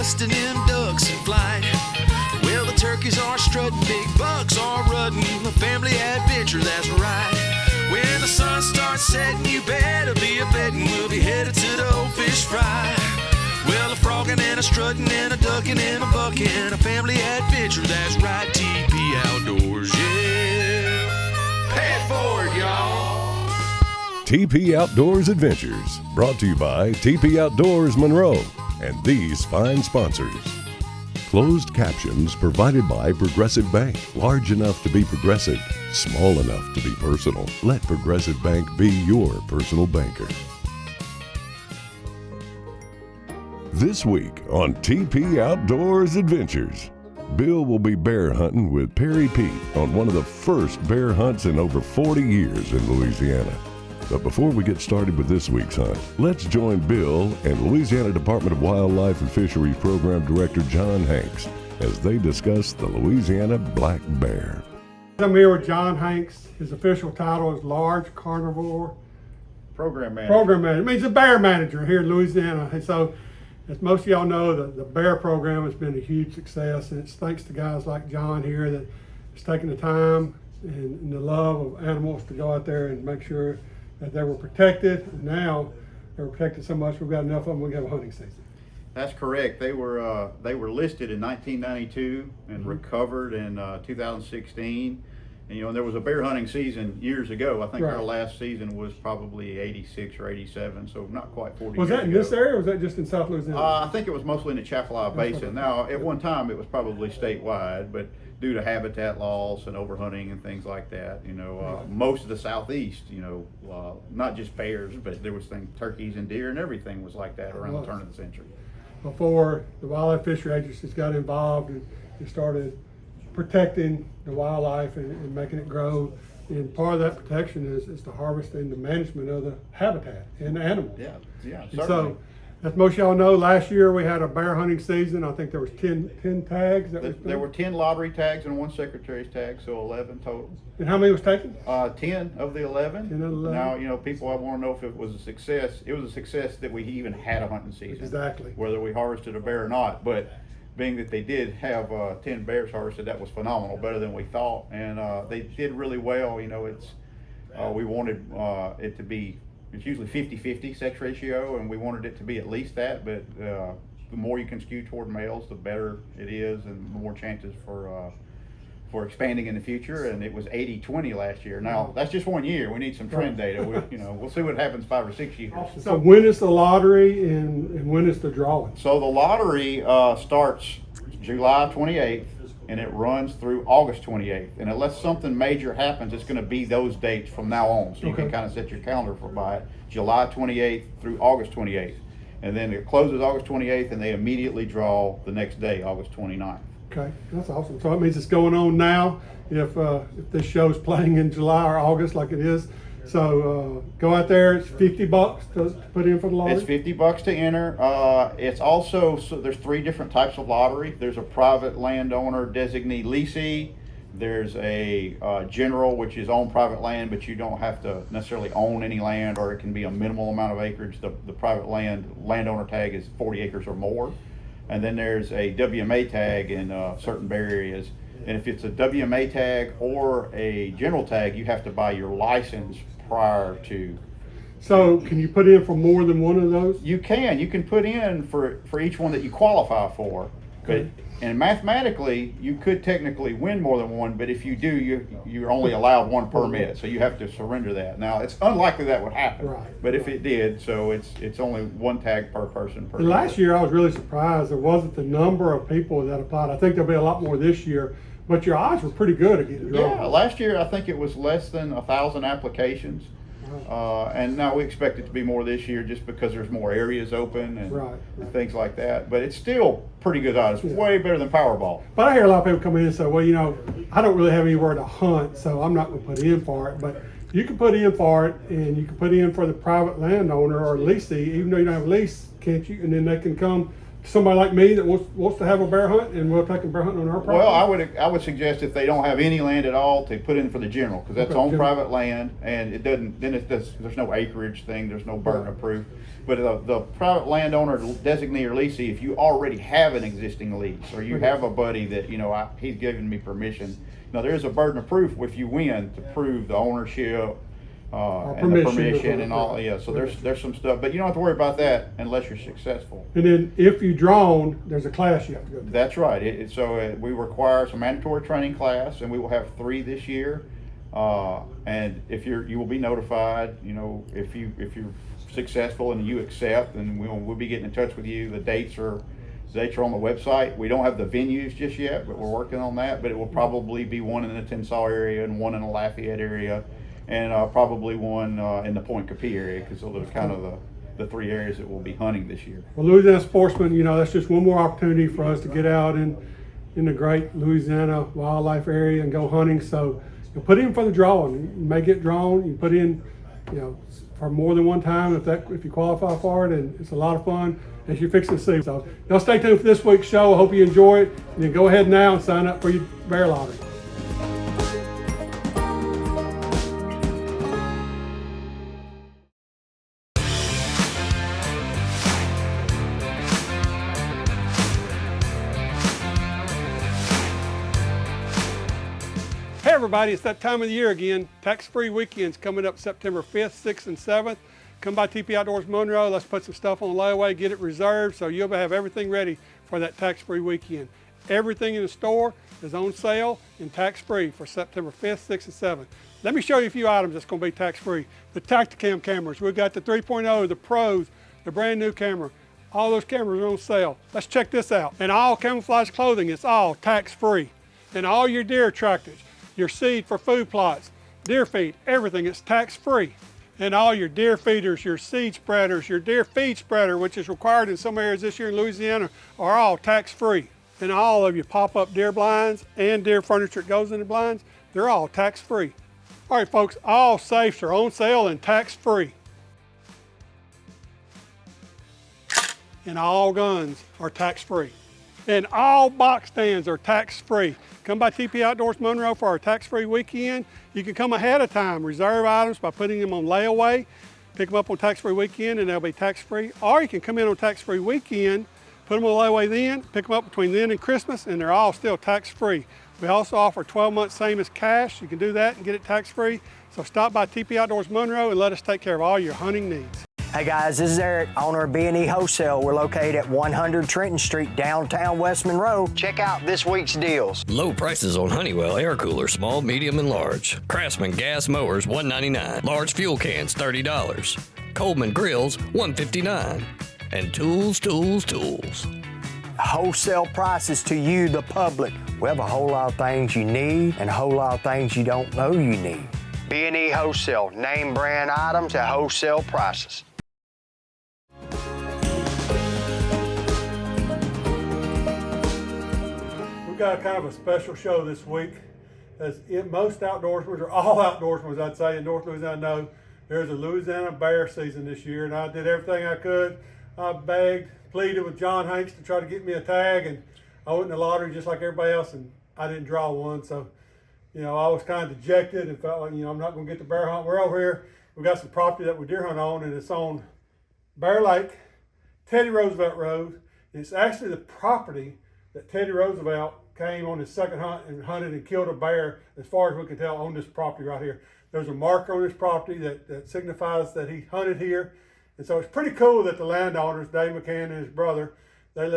nesting in ducks in flight. Well, the turkeys are strutting, big bucks are rutting, a family adventure, that's right. When the sun starts setting, you better be a betting we'll be headed to the old fish fry. Well, a frogging and a strutting and a ducking and a bucking, a family adventure, that's right. TP Outdoors, yeah. Pay it forward, y'all. TP Outdoors Adventures, brought to you by TP Outdoors Monroe and these fine sponsors. Closed captions provided by Progressive Bank. Large enough to be progressive, small enough to be personal. Let Progressive Bank be your personal banker. This week on TP Outdoors Adventures, Bill will be bear hunting with Perry Pete on one of the first bear hunts in over 40 years in Louisiana. But before we get started with this week's hunt, let's join Bill and Louisiana Department of Wildlife and Fisheries Program Director John Hanks as they discuss the Louisiana black bear. I'm here with John Hanks. His official title is Large Carnivore Program Manager. Program Manager. It means a bear manager here in Louisiana. And so, as most of y'all know, the bear program has been a huge success, and it's thanks to guys like John here that has taken the time and the love of animals to go out there and make sure that they were protected. And now they're protected so much we've got enough of them we can have a hunting season. That's correct. They were listed in 1992 and recovered in 2016. And, there was a bear hunting season years ago. I think Right. our last season was probably 86 or 87, so not quite 40 Was years that in ago. this area, or was that just in South Louisiana? I think it was mostly in the Chaffalaya Basin. Now, at one time it was probably statewide, but due to habitat loss and overhunting and things like that, most of the southeast, not just bears, but there was turkeys and deer and everything was like that around the turn of the century. Before the wildlife fishery agencies got involved and started protecting the wildlife and making it grow. And part of that protection is the harvesting and the management of the habitat and the animals. Yeah, And certainly. so, as most of y'all know, last year we had a bear hunting season. I think there was 10 tags. There were 10 lottery tags and one secretary's tag, so 11 total. And how many was taken? 10 of the 11. 10 of the 11. Now, people, I want to know if it was a success. It was a success that we even had a hunting season. Exactly. Whether we harvested a bear or not. But being that they did have 10 bears harvested, that was phenomenal, better than we thought. And they did really well. We wanted it to be, it's usually 50-50 sex ratio, and we wanted it to be at least that, but the more you can skew toward males, the better it is, and the more chances for expanding in the future. And it was 80-20 last year. Now, that's just 1 year. We need some trend data. We'll see what happens 5 or 6 years. So when is the lottery and when is the drawing? So the lottery starts July 28th, and it runs through August 28th. And unless something major happens, it's going to be those dates from now on. So you can kind of set your calendar by it. July 28th through August 28th. And then it closes August 28th, and they immediately draw the next day, August 29th. Okay, that's awesome. So that means it's going on now. If this show's playing in July or August like it is, so go out there. It's $50 to put in for the lottery. It's $50 to enter. It's also, so there's 3 different types of lottery. There's a private landowner designee leasee. There's a general, which is on private land, but you don't have to necessarily own any land, or it can be a minimal amount of acreage. The private landowner tag is 40 acres or more. And then there's a WMA tag in certain bear areas. And if it's a WMA tag or a general tag, you have to buy your license prior to. So can you put in for more than one of those? You can put in for each one that you qualify for. Okay. And mathematically, you could technically win more than one, but if you do, you're only allowed one permit, so you have to surrender that. Now, it's unlikely that would happen, Right. But if it did, so it's only one tag per person per And last year I was really surprised there wasn't the number of people that applied. I think there'll be a lot more this year, but your odds were pretty good at getting drawn. Yeah, last year I think it was less than 1,000 applications. And now we expect it to be more this year just because there's more areas open and things like that. But it's still pretty good odds. It's way better than Powerball. But I hear a lot of people come in and say, well, I don't really have anywhere to hunt, so I'm not going to put in for it. But you can put in for it, and you can put in for the private landowner or leasee, even though you don't have a lease, can't you? And then they can come somebody like me that wants to have a bear hunt, and we'll take a bear hunt on our property? Well, I would suggest if they don't have any land at all, to put in for the general, because that's Okay, on general. private land, and it doesn't, then there's no acreage thing, there's no burden of proof. But the private landowner, designee or leasee, if you already have an existing lease, or you have a buddy that, he's given me permission. Now, there is a burden of proof if you win to prove the ownership, and the permission and all, yeah, so there's some stuff, but you don't have to worry about that unless you're successful. And then if you drawn, there's a class you have to go to. That's right. We require some mandatory training class, and we will have 3 this year. And you will be notified, if you're successful and you accept, and we'll be getting in touch with you. The dates are on the website. We don't have the venues just yet, but we're working on that. But it will probably be one in the Tensas area and one in the Lafayette area, and probably one in the Point Capee area, because those are kind of the 3 areas that we'll be hunting this year. Well, Louisiana Sportsman, that's just one more opportunity for us to get out in the great Louisiana wildlife area and go hunting. So you put in for the drawing. You may get drawn. You put in, for more than one time if you qualify for it, and it's a lot of fun as you're fixing to see. So y'all stay tuned for this week's show. I hope you enjoy it, and then go ahead now and sign up for your bear lottery. Hey everybody, it's that time of the year again. Tax-free weekend's coming up September 5th, 6th, and 7th. Come by TP Outdoors Monroe. Let's put some stuff on layaway, get it reserved, so you'll have everything ready for that tax-free weekend. Everything in the store is on sale and tax-free for September 5th, 6th, and 7th. Let me show you a few items that's going to be tax-free. The Tacticam cameras. We've got the 3.0, the Pros, the brand new camera. All those cameras are on sale. Let's check this out. And all camouflage clothing, it's all tax-free. And all your deer attractants, your seed for food plots, deer feed, everything is tax-free. And all your deer feeders, your seed spreaders, your deer feed spreader, which is required in some areas this year in Louisiana, are all tax-free. And all of your pop-up deer blinds and deer furniture that goes in the blinds, they're all tax-free. All right, folks, all safes are on sale and tax-free. And all guns are tax-free. And all box stands are tax-free. Come by TP Outdoors Monroe for our tax-free weekend. You can come ahead of time, reserve items by putting them on layaway, pick them up on tax-free weekend and they'll be tax-free. Or you can come in on tax-free weekend, put them on layaway then, pick them up between then and Christmas, and they're all still tax-free. We also offer 12 months same as cash. You can do that and get it tax-free. So stop by TP Outdoors Monroe and let us take care of all your hunting needs. Hey guys, this is Eric, owner of B&E Wholesale. We're located at 100 Trenton Street, downtown West Monroe. Check out this week's deals. Low prices on Honeywell air coolers, small, medium, and large. Craftsman gas mowers, $199. Large fuel cans, $30. Coleman grills, $159. And tools. Wholesale prices to you, the public. We have a whole lot of things you need and a whole lot of things you don't know you need. B&E Wholesale, name brand items at wholesale prices. We've got kind of a special show this week. Most outdoorsmen, or all outdoorsmen, I'd say, in North Louisiana know there's a Louisiana bear season this year, and I did everything I could. I begged, pleaded with John Hanks to try to get me a tag, and I went in the lottery just like everybody else, and I didn't draw one. So, I was kind of dejected and felt like, I'm not going to get the bear hunt. We're over here. We got some property that we deer hunt on, and it's on Bear Lake, Teddy Roosevelt Road. And it's actually the property that Teddy Roosevelt came on his second hunt and hunted and killed a bear, as far as we can tell, on this property right here. There's a marker on this property that signifies that he hunted here. And so it's pretty cool that the landowners, Dave McCann and his brother, they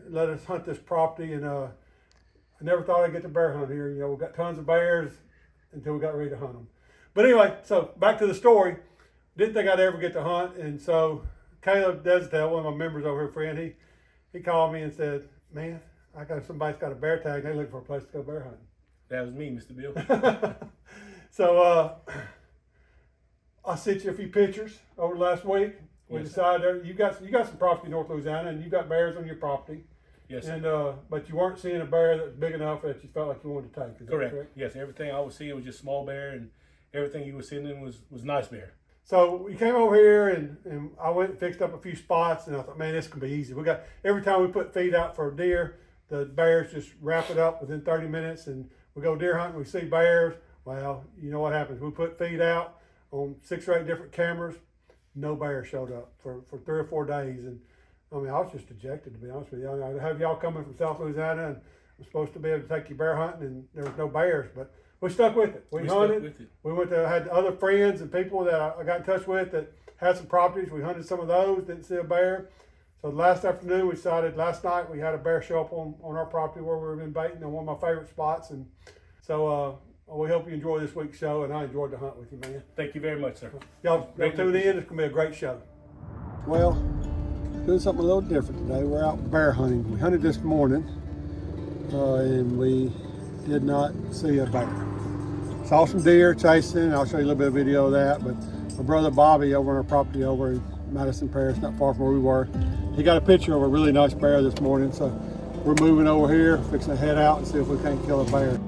let us hunt this property. And I never thought I'd get to bear hunt here. We got tons of bears until we got ready to hunt them. But anyway, so back to the story. Didn't think I'd ever get to hunt. And so Caleb Desdale, one of my members over here, friend, he called me and said, man, somebody's got a bear tag and they're looking for a place to go bear hunting. That was me, Mr. Bill. So I sent you a few pictures over last week. We decided you got some property in North Louisiana and you got bears on your property. Yes. And but you weren't seeing a bear that was big enough that you felt like you wanted to take. Is that correct? Yes, everything I was seeing was just small bear, and everything you were seeing was nice bear. So we came over here and I went and fixed up a few spots, and I thought, man, this can be easy. We got, every time we put feed out for a deer, the bears just wrap it up within 30 minutes, and we go deer hunting, we see bears. Well, you know what happens. We put feed out on 6 or 8 different cameras, no bears showed up for 3 or 4 days. And I mean, I was just dejected, to be honest with you. I have y'all coming from South Louisiana, and I'm supposed to be able to take you bear hunting, and there was no bears, but we stuck with it. We hunted. We went to, had other friends and people that I got in touch with that had some properties. We hunted some of those, didn't see a bear. So last afternoon, we decided, last night, we had a bear show up on our property where we've been baiting on one of my favorite spots. And so we hope you enjoy this week's show, and I enjoyed the hunt with you, man. Thank you very much, sir. Y'all tune in. It's going to be a great show. Well, doing something a little different today. We're out bear hunting. We hunted this morning, and we did not see a bear. Saw some deer chasing. I'll show you a little bit of video of that. But my brother Bobby over on our property over in Madison Parish, not far from where we were, he got a picture of a really nice bear this morning. So we're moving over here, fixing to head out and see if we can't kill a bear.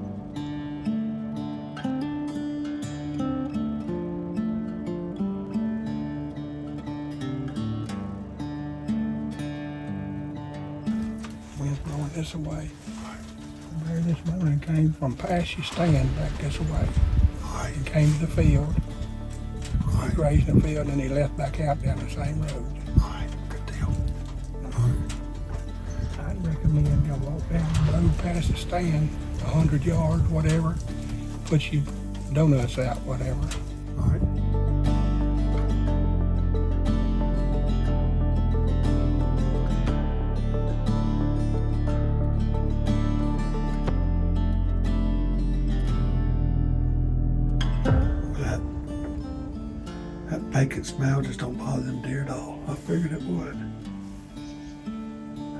Wind's blowing this away. The bear this morning came from past your stand back this way. He came to the field. He grazed the field and he left back out down the same road. Good deal. I'd recommend you walk down the road past the stand, 100 yards, whatever. Put your donuts out, whatever. All right. That bacon smell just don't bother them deer at all. I figured it would.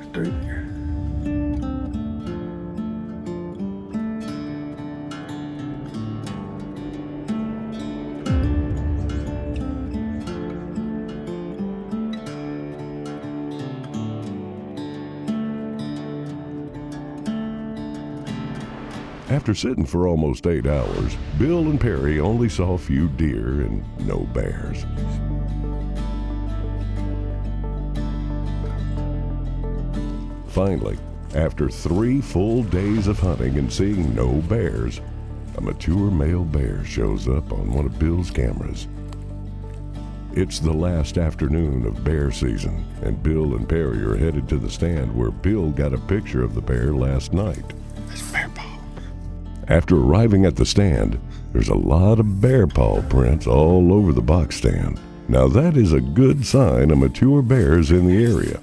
It's through there. After sitting for almost 8 hours, Bill and Perry only saw a few deer and no bears. Finally, after 3 full days of hunting and seeing no bears, a mature male bear shows up on one of Bill's cameras. It's the last afternoon of bear season, and Bill and Perry are headed to the stand where Bill got a picture of the bear last night. It's bear paw. After arriving at the stand, there's a lot of bear paw prints all over the box stand. Now that is a good sign of mature bears in the area.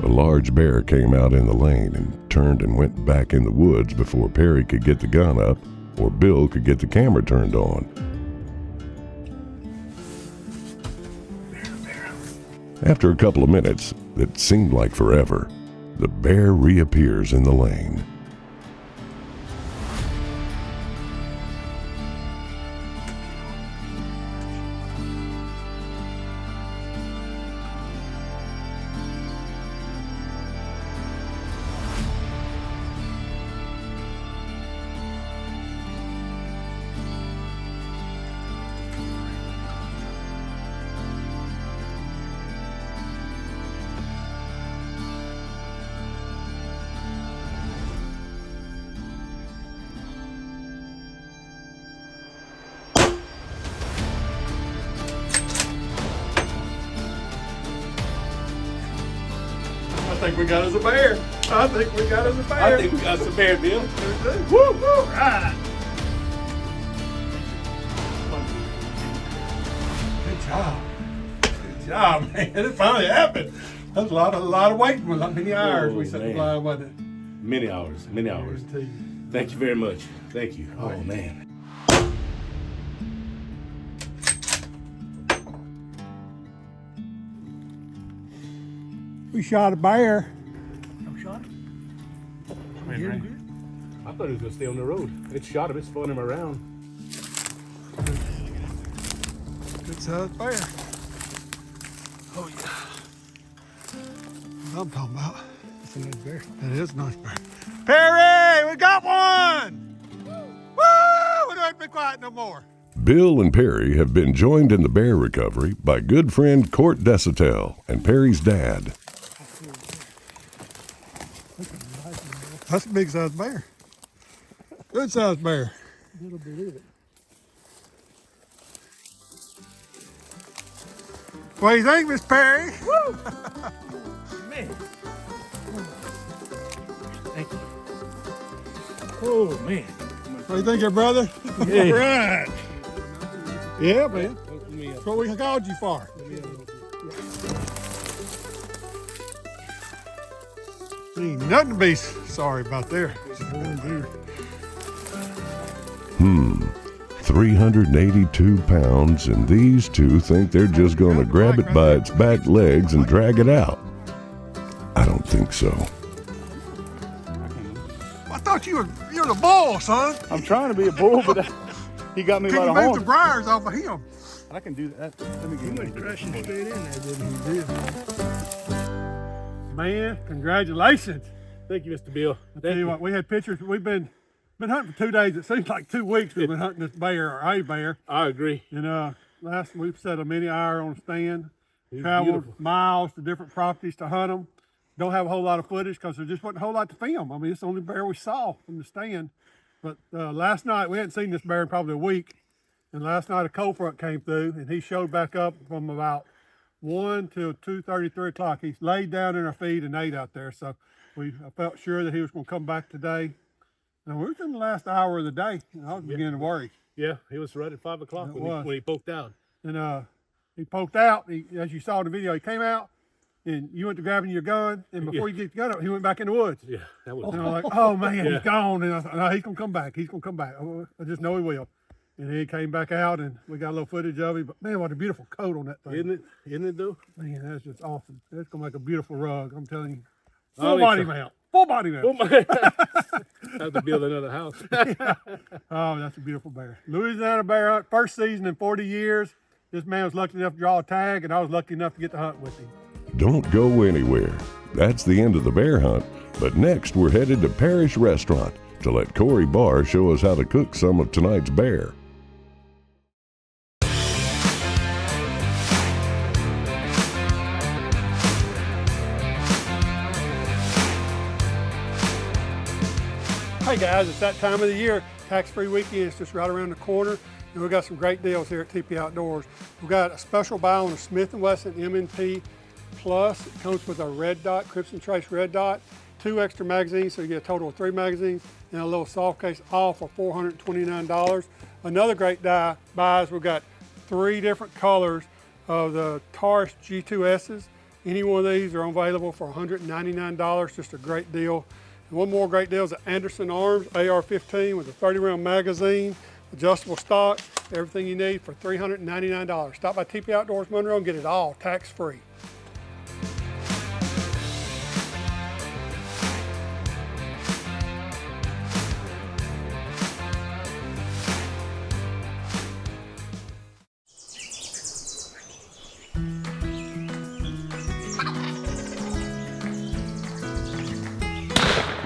A large bear came out in the lane and turned and went back in the woods before Perry could get the gun up or Bill could get the camera turned on. After a couple of minutes that seemed like forever, the bear reappears in the lane. I think we got us a bear. I think we got us a bear. I think we got some bear, Bill. Woo, woo, right. Good job. Good job, man. It finally happened. That's a lot of waiting. How many hours we sat in the line, wasn't it? Many hours, many hours. Thank you very much. Thank you. Oh, man. We shot a bear. No shot? I thought he was going to stay on the road. It shot him. It's throwing him around. Good sized bear. Oh yeah. What I'm talking about. It's a nice bear. That is a nice bear. Perry, we got one! Woo! We don't have to be quiet no more. Bill and Perry have been joined in the bear recovery by good friend Court Desatel and Perry's dad. That's a big sized bear. Good sized bear. You'll believe it. What do you think, Miss Perry? Woo! Man. Thank you. Oh, man. What do you think, your brother? Yeah. All right. Yeah, man. That's what we called you for. Ain't nothing to be sorry about there. 382 pounds, and these two think they're just going to grab it by its back legs and drag it out. I don't think so. I thought you're the bull, son. I'm trying to be a bull, but he got me Can by you the move the horn. briars off of him? I can do that. Let me get him. Crashing straight in there, didn't he? Man, congratulations. Thank you, Mr. Bill. I tell you what, we had pictures. We've been hunting for 2 days. It seems like 2 weeks we've been hunting this bear, or a bear. I agree. And last we've set a mini IR on a stand. He's Traveled beautiful. miles to different properties to hunt them. Don't have a whole lot of footage because there just wasn't a whole lot to film. I mean, it's the only bear we saw from the stand. But last night, we hadn't seen this bear in probably a week. And last night a cold front came through and he showed back up from about 1 till 2:30, 3 o'clock. He laid down in our feed and ate out there. So I felt sure that he was going to come back today. And we were in the last hour of the day, and I was beginning to worry. Yeah, he was right at 5 o'clock when he poked out. And he poked out. As you saw in the video, he came out, and you went to grabbing your gun, and before you get the gun up, he went back in the woods. Yeah, that was. And I'm like, oh man, he's gone. And I thought, no, he's gonna come back. He's gonna come back. I just know he will. And he came back out, and we got a little footage of him. But man, what a beautiful coat on that thing. Isn't it? Isn't it though? Man, that's just awesome. That's gonna make a beautiful rug. I'm telling you. I Full think body so. mount. Full body mount. Oh my! I have to build another house. Oh, that's a beautiful bear. Louisiana bear hunt, first season in 40 years. This man was lucky enough to draw a tag, and I was lucky enough to get to hunt with him. Don't go anywhere. That's the end of the bear hunt, but next we're headed to Parish Restaurant to let Corey Barr show us how to cook some of tonight's bear. Hey guys, it's that time of the year. Tax-free weekend is just right around the corner, and we've got some great deals here at TP Outdoors. We've got a special buy on a Smith & Wesson M&P Plus. It comes with a red dot, Crimson Trace red dot, 2 extra magazines, so you get a total of 3 magazines, and a little soft case, all for $429. Another great buy is we've got 3 different colors of the Taurus G2Ss. Any one of these are available for $199, just a great deal. And one more great deal is the Anderson Arms AR-15 with a 30-round magazine, adjustable stock, everything you need for $399. Stop by TP Outdoors Monroe and get it all tax-free.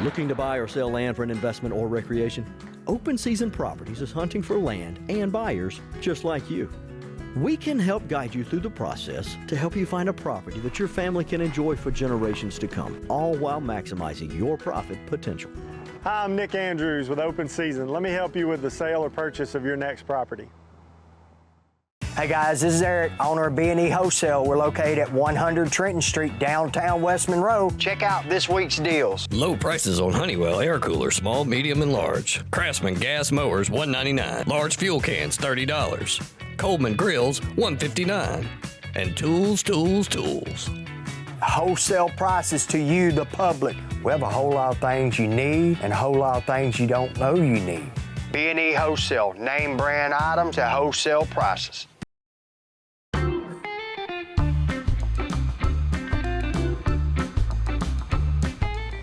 Looking to buy or sell land for an investment or recreation? Open Season Properties is hunting for land and buyers just like you. We can help guide you through the process to help you find a property that your family can enjoy for generations to come, all while maximizing your profit potential. Hi, I'm Nick Andrews with Open Season. Let me help you with the sale or purchase of your next property. Hey guys, this is Eric, owner of B&E Wholesale. We're located at 100 Trenton Street, downtown West Monroe. Check out this week's deals. Low prices on Honeywell air coolers, small, medium, and large. Craftsman gas mowers, $199. Large fuel cans, $30. Coleman grills, $159. And tools. Wholesale prices to you, the public. We have a whole lot of things you need and a whole lot of things you don't know you need. B&E Wholesale, name brand items at wholesale prices.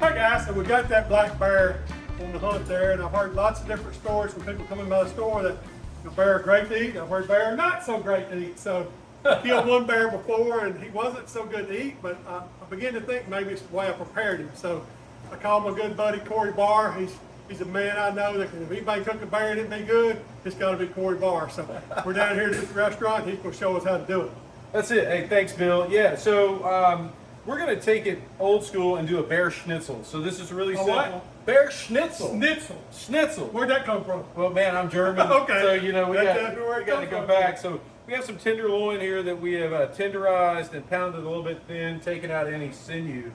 Hi guys, so we got that black bear on the hunt there, and I've heard lots of different stories from people coming by the store that the bear are great to eat. I've heard bear not so great to eat. So I killed one bear before and he wasn't so good to eat, but I began to think maybe it's the way I prepared him. So I called my good buddy Corey Barr. He's He's a man I know that can, if anybody cook a bear and it be good, it's got to be Corey Barr. So we're down here at this restaurant. He's going to show us how to do it. That's it. Hey, thanks, Bill. Yeah, so we're going to take it old school and do a bear schnitzel. So this is really simple. What? Bear schnitzel. Schnitzel. Schnitzel. Where'd that come from? Well, man, I'm German. Okay. So, you know, we got to go from. back. So we have some tenderloin here that we have tenderized and pounded a little bit thin, taken out any sinew.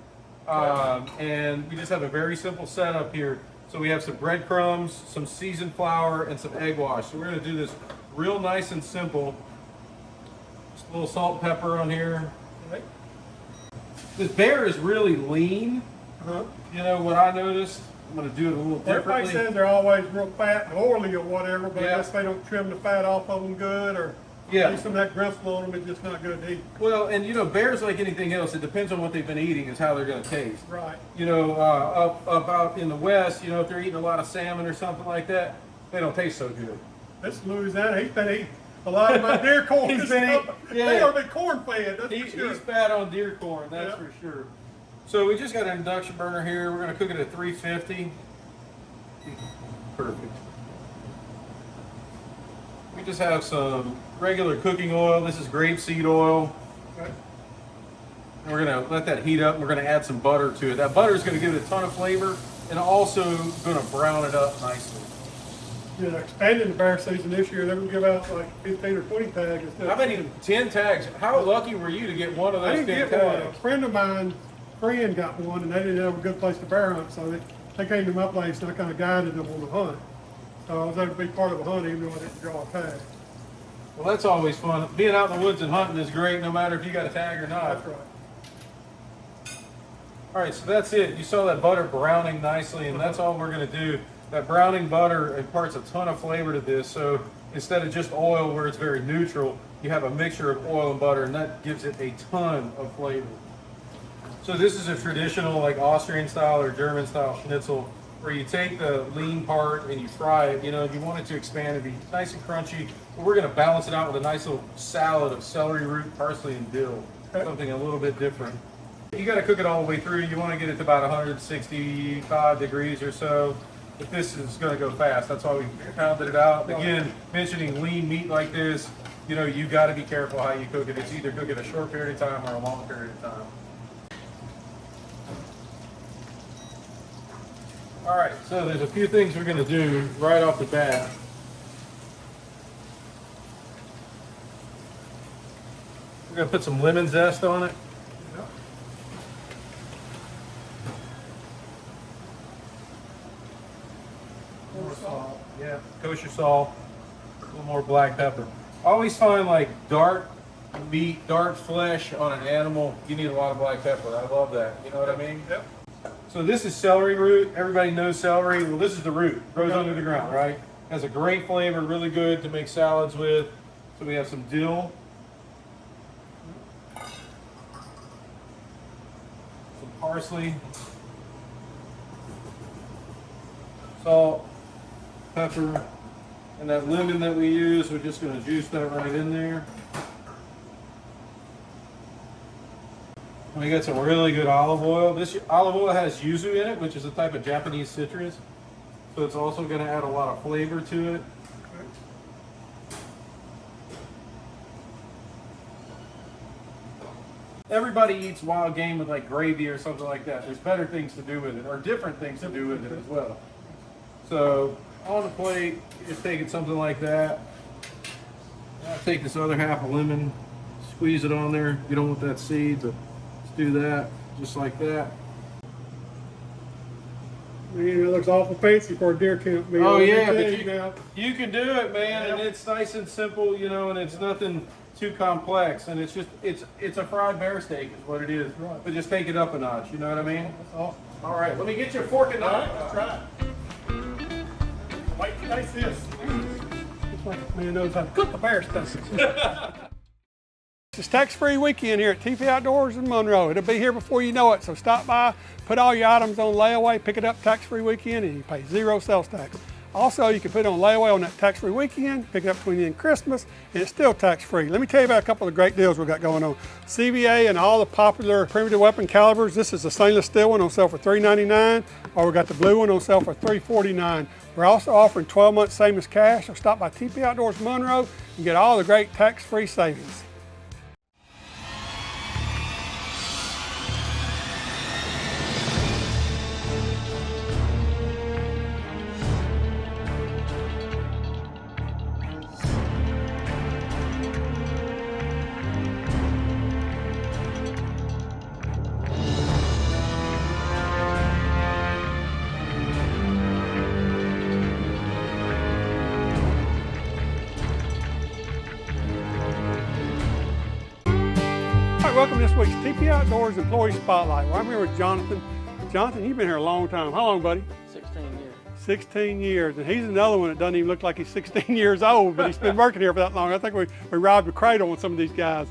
And we just have a very simple setup here. So we have some breadcrumbs, some seasoned flour, and some egg wash. So we're going to do this real nice and simple. Just a little salt and pepper on here. Okay. This bear is really lean. You know what I noticed? I'm going to do it a little differently. Everybody says they're always real fat and oily or whatever, but Yeah. I guess they don't trim the fat off of them good, or Yeah. leave some of that gristle on them. It's just not good to eat. Well, and you know, bears, like anything else, it depends on what they've been eating is how they're going to taste. Right. You know, up out in the West, you know, if they're eating a lot of salmon or something like that, they don't taste so good. This Louisiana, he's been eating a lot of my deer corn. He's been eating, yeah. They ought to be corn fed, that's for sure. He's fat on deer corn, that's for sure. So we just got an induction burner here. We're going to cook it at 350. Perfect. We just have some regular cooking oil. This is grapeseed oil. Okay. And we're going to let that heat up. And we're going to add some butter to it. That butter is going to give it a ton of flavor and also going to brown it up nicely. You know, expanding the bear season this year, they're going to give out like 15 or 20 tags instead. How many? 10 tags. How lucky were you to get one of I those 10 didn't get one. A tags? friend of mine, got one, and they didn't have a good place to bear hunt, so they came to my place and I kind of guided them on the hunt. So I was able to be part of the hunt even though I didn't draw a tag. Well, that's always fun. Being out in the woods and hunting is great, no matter if you got a tag or not. That's right. All right, so that's it. You saw that butter browning nicely, and that's all we're going to do. That browning butter imparts a ton of flavor to this. So instead of just oil where it's very neutral, you have a mixture of oil and butter, and that gives it a ton of flavor. So this is a traditional, like Austrian style or German style schnitzel, where you take the lean part and you fry it. You know, if you want it to expand and be nice and crunchy, but we're going to balance it out with a nice little salad of celery root, parsley, and dill. Something a little bit different. You got to cook it all the way through. You want to get it to about 165 degrees or so. But this is going to go fast. That's why we pounded it out. Again, mentioning lean meat like this, you know, you got to be careful how you cook it. It's either cook it a short period of time or a long period of time. All right, so there's a few things we're going to do right off the bat. We're going to put some lemon zest on it. More salt. Yeah, kosher salt. A little more black pepper. I always find like dark meat, dark flesh on an animal, you need a lot of black pepper. I love that. You know what I mean? Yep. So this is celery root. Everybody knows celery. Well, this is the root. Grows under the ground, right? Has a great flavor, really good to make salads with. So we have some dill. Some parsley. Salt. Pepper. And that lemon that we use, we're just going to juice that right in there. We got some really good olive oil. This olive oil has yuzu in it, which is a type of Japanese citrus. So it's also going to add a lot of flavor to it. Everybody eats wild game with like gravy or something like that. There's better things to do with it, or different things to do with it as well. So on the plate, just taking something like that. I'll take this other half of lemon, squeeze it on there. You don't want that seed, but do that just like that. Man, it looks awful fancy for a deer camp meal. Oh yeah, but you can do it, man, and it's nice and simple, you know, and it's nothing too complex, and it's just it's a fried bear steak is what it is. Right. But just take it up a notch, you know what I mean? That's awesome. All right, let me get you a fork and knife. That's right. Wait, taste this. Looks like this man knows how to cook a bear steak. It's tax-free weekend here at TP Outdoors in Monroe. It'll be here before you know it, so stop by, put all your items on layaway, pick it up tax-free weekend, and you pay 0 sales tax. Also, you can put it on layaway on that tax-free weekend, pick it up between the end of Christmas, and it's still tax-free. Let me tell you about a couple of great deals we got going on. CVA and all the popular primitive weapon calibers. This is the stainless steel one on sale for $3.99, or we got the blue one on sale for $3.49. We're also offering 12 months same as cash, so stop by TP Outdoors Monroe and get all the great tax-free savings. Welcome to this week's TP Outdoors Employee Spotlight. Well, I'm here with Jonathan. Jonathan, you've been here a long time. How long, buddy? 16 years. 16 years. And he's another one that doesn't even look like he's 16 years old, but he's been working here for that long. I think we robbed the cradle on some of these guys.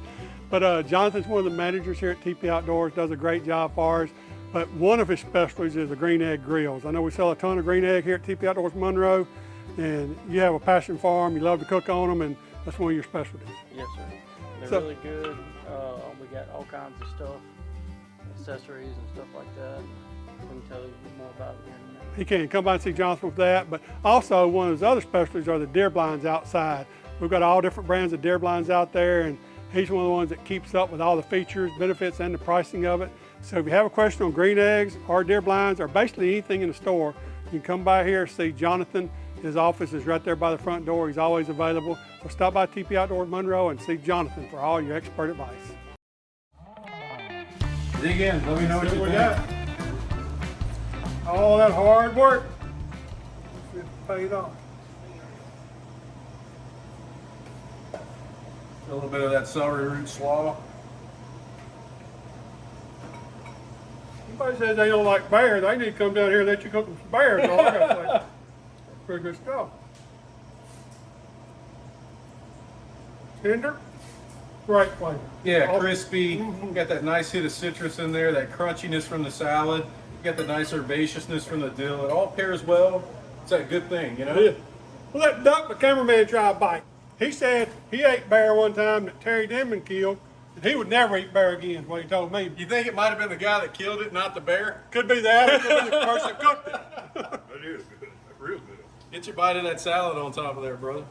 But Jonathan's one of the managers here at TP Outdoors, does a great job for us. But one of his specialties is the green egg grills. I know we sell a ton of green egg here at TP Outdoors Monroe, and you have a passion for them. You love to cook on them, and that's one of your specialties. Yes, sir. They're really good. We got all kinds of stuff, accessories and stuff like that. I can tell you more about it here in a minute. He can come by and see Jonathan with that, but also one of his other specialties are the deer blinds outside. We've got all different brands of deer blinds out there, and he's one of the ones that keeps up with all the features, benefits, and the pricing of it. So if you have a question on green eggs or deer blinds or basically anything in the store, you can come by here and see Jonathan. His office is right there by the front door. He's always available. So stop by TP Outdoors Monroe and see Jonathan for all your expert advice. Dig in. Let me know what you think. Got. All that hard work paid off. A little bit of that celery root slaw. Somebody says they don't like bears. They need to come down here and let you cook them some bears. All I gotta say. Pretty good stuff. Tender, great flavor. Yeah, crispy. Got that nice hit of citrus in there, that crunchiness from the salad. You got the nice herbaceousness from the dill. It all pairs well. It's that good thing, you know? Yeah. Well, let Duck, the cameraman, try a bite. He said he ate bear one time that Terry Denman killed, and he would never eat bear again, is what he told me. You think it might have been the guy that killed it, not the bear? Could be that, or could be the person that cooked it. That is good. Real good. Get your bite of that salad on top of there, brother.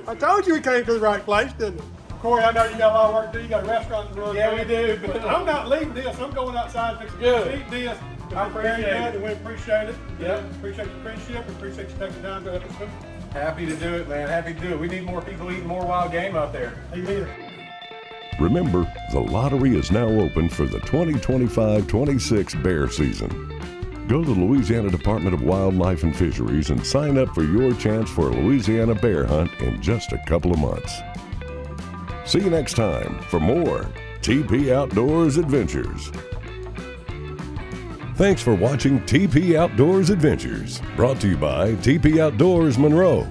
I told you we came to the right place, didn't I? Corey, I know you got a lot of work to do. You got a restaurant to run. Yeah, we do. But I'm not leaving this. I'm going outside and eat this. I appreciate it. And we appreciate it. Yep. Appreciate your friendship. Appreciate you taking time to help us cook. Happy to do it, man. Happy to do it. We need more people eating more wild game out there. Amen. Remember, the lottery is now open for the 2025-26 bear season. Go to the Louisiana Department of Wildlife and Fisheries and sign up for your chance for a Louisiana bear hunt in just a couple of months. See you next time for more TP Outdoors Adventures. Thanks for watching TP Outdoors Adventures, brought to you by TP Outdoors Monroe.